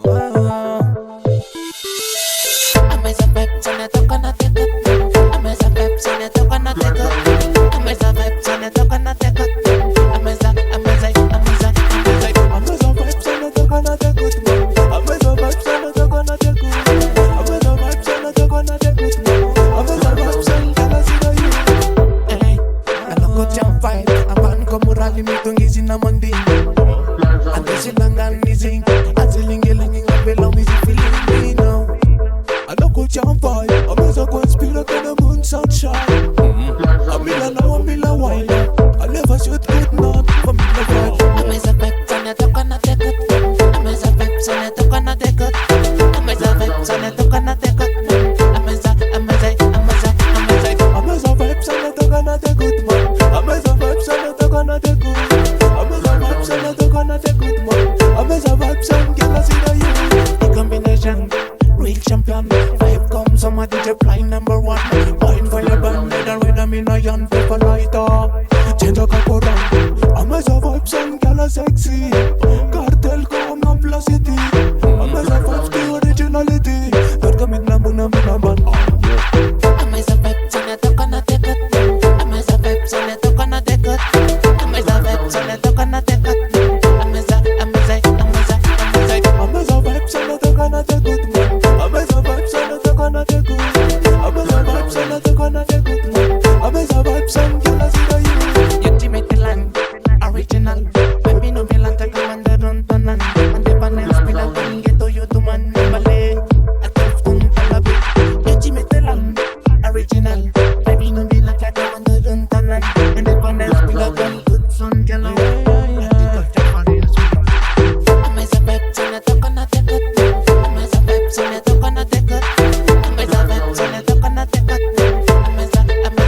Amazing vibes and I talk on a take it. Amazing vibes and I talk on a take it. Amazing vibes and I talk on a take it. Amazing vibes and I talk on a take it. Amazing vibes and I talk on a take it. Amazing vibes and I talk on a take it. Amazing vibes and I see you. Hey, I don't go jump fight. I'm going to morali mitungizi na mandini. Antisilanga nizing, antilingelingi ngabela mizi feeling now. I don't go jump fight. I'm as a conspirator to the moon sunshine. I'm in a now, I'm in a wine. I never shoot good not for me to fight. I'm as a vibes and I talk on a take it. I'm as a vibes and I talk on a take it. I'm as a vibes and I talk on a take it. I'm as a vibes and I talk on a take it. I'm as a vibes and I talk on a take it. I'm as a vibes and I talk on a take it. I'm as a vibes and girl I see the you. The combination, real champion. Five comes on my DJ blind number one. Wine for your band, and when I'm in a young paper lighter. Change a couple round. I'm as a vibes and girl I sexy. Cartel come on Plus City. I'm as a vibes the originality. Don't come in number. I'm as a vibes and I talk on a take it. I'm as a vibes and I talk on a take it. I'm as a vibes and I talk on a take it. I'm as a vibes and I talk on a take it. I'm as a vibes and I talk on a take it. I'm as a vibes and I talk on a take it. I'm as a vibes and girl I see the you. Ultimate land, original. Baby no me la te comanda rontonan. Ande panes pila con ghetto yo tu man vale. Atef con palabi. Ultimate land, original. Baby no me la te comanda rontonan. Ande panes pila con good son yellow. I'm as a vibes and I talk on a take it. I'm as a vibes and I talk on a take it. I'm as a vibes and I talk on a take it. I'm as a vibes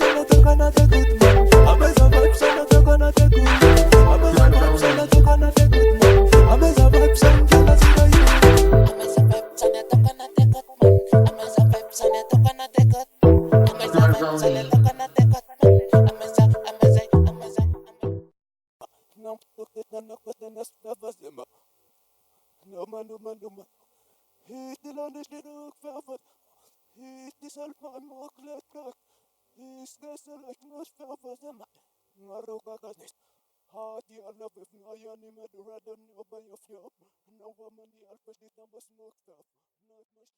and I talk on a take it. I'm as a vibes and I talk on a take it. I'm as a vibes and I talk on a take it. I'm as a vibes and girl I see the you. I'm as a vibes and I talk on a take it. I'm as a vibes and I talk on a take it. I'm as a vibes and I talk on a take it. I'm as a no man. He's still on the shit of velvet. He's this all my more clear. He's got so like most velvet. Maruka Kasnis. Heart, you love if no animal rather know by your flow. No woman, the alpha, the number smoke stuff. Not much.